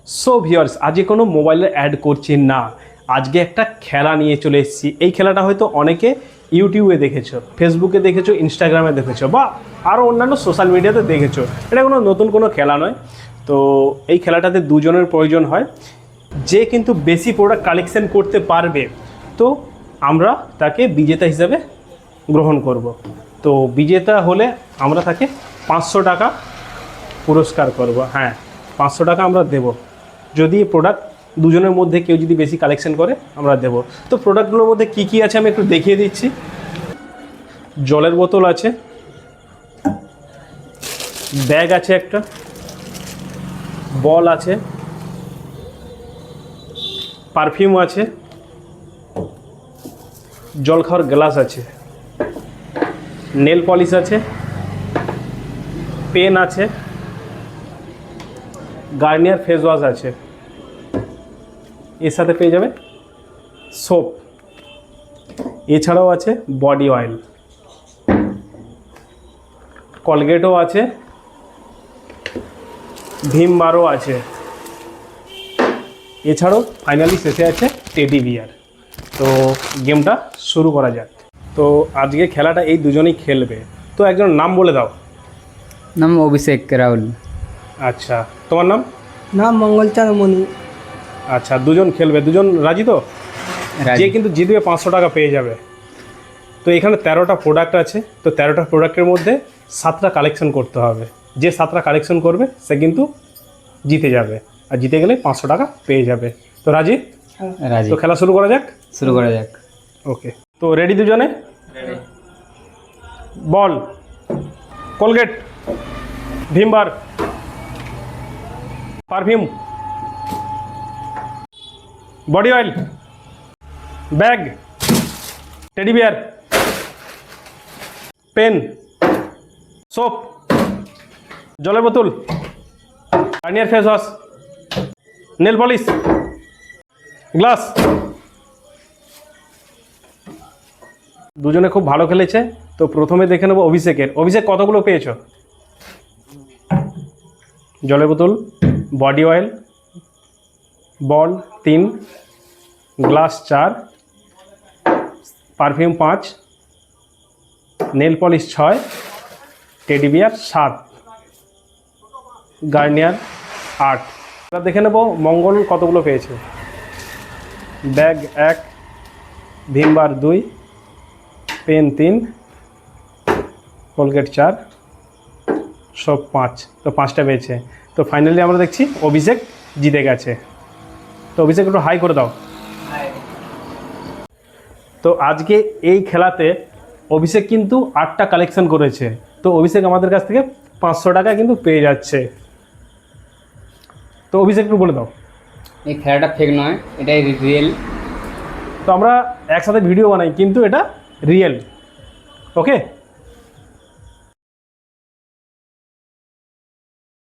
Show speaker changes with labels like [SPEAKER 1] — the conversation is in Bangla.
[SPEAKER 1] সো ভিউয়ার্স, আজকে কোনো মোবাইলের অ্যাড করছি না, আজকে একটা খেলা নিয়ে চলে এসেছি। এই খেলাটা হয়তো অনেকে ইউটিউবে দেখেছো, ফেসবুকে দেখেছো, ইনস্টাগ্রামে দেখেছো বা আরও অন্যান্য সোশ্যাল মিডিয়াতে দেখেছো। এটা কোনো নতুন কোনো খেলা নয়। তো এই খেলাটাতে দুজনের প্রয়োজন হয়, যে কিন্তু বেশি প্রোডাক্ট কালেকশন করতে পারবে তো আমরা তাকে বিজেতা হিসাবে গ্রহণ করব। তো বিজেতা হলে আমরা তাকে 500 টাকা পুরস্কার করব। হ্যাঁ, 500 টাকা আমরা দেব যদি প্রোডাক্ট দুজনের মধ্যে কেউ যদি বেশি কালেকশন করে আমরা দেব। তো প্রোডাক্টগুলোর মধ্যে কি কি আছে আমি একটু দেখিয়ে দিচ্ছি। জলের বোতল আছে, ব্যাগ আছে, একটা বল আছে, পারফিউম আছে, জল খাওয়ার গ্লাস আছে, নেল পলিশ আছে, পেন আছে, গার্নিয়ার ফেস ওয়াশ আছে, এর সাথে পেয়ে যাবে সোপ, এছাড়াও আছে বডি অয়েল, কলগেটও আছে, ভীম বারও আছে, এছাড়াও ফাইনালি শেষে আছে টেডি বিয়ার। তো গেমটা শুরু করা যাক। তো আজকে খেলাটা এই দুজনেই খেলবে। তো একজন নাম বলে দাও।
[SPEAKER 2] নাম অভিষেক রাহুল।
[SPEAKER 1] আচ্ছা, তোমার নাম?
[SPEAKER 3] নাম মঙ্গলচাঁদ মণি।
[SPEAKER 1] আচ্ছা, দুজন খেলবে, দুজন রাজি তো? যে কিন্তু জিতবে 500 টাকা পেয়ে যাবে। তো এখানে 13টা প্রোডাক্ট আছে। তো 13টা প্রোডাক্টের মধ্যে 7টা কালেকশন করতে হবে। যে 7টা কালেকশন করবে সে কিন্তু জিতে যাবে, আর জিতে গেলে 500 টাকা পেয়ে যাবে। তো রাজি?
[SPEAKER 2] রাজি।
[SPEAKER 1] তো খেলা শুরু করা যাক।
[SPEAKER 2] শুরু করা যাক।
[SPEAKER 1] ওকে, তো রেডি দুজনে? বল, Colgate, Vim bar, perfume, body oil, bag, teddy bear, pen, soap, জলের বোতল, Garnier face wash, nail polish, glass. দুজনে খুব ভালো খেলেছে। তো প্রথমে দেখে নেবো অভিষেকের। অভিষেক কতগুলো পেয়েছো? জলের বোতল, বডি অয়েল, বল 3, glass 4, perfume 5, nail polish 6, teddy bear 7, Garnier 8। এবার দেখে নেবো মঙ্গল কতগুলো পেয়েছে। ব্যাগ 1, ভীমবার 2, পেন 3, কোলগেট 4, সব 5। তো 5টা পেয়েছে। তো ফাইনালি আমরা দেখছি অভিষেক জিতে গেছে। তো অভিষেক একটু হাই করে দাও। তো আজকে এই খেলাতে অভিষেক কিন্তু 8টা কালেকশন করেছে। তো অভিষেক আমাদের কাছ থেকে 500 টাকা কিন্তু পেয়ে যাচ্ছে। তো অভিষেক একটু বলে দাও।
[SPEAKER 2] এই খেলাটা ফেক নয়, এটাই রিয়েল।
[SPEAKER 1] তো আমরা একসাথে ভিডিও বানাই কিন্তু এটা রিয়েল। ওকে।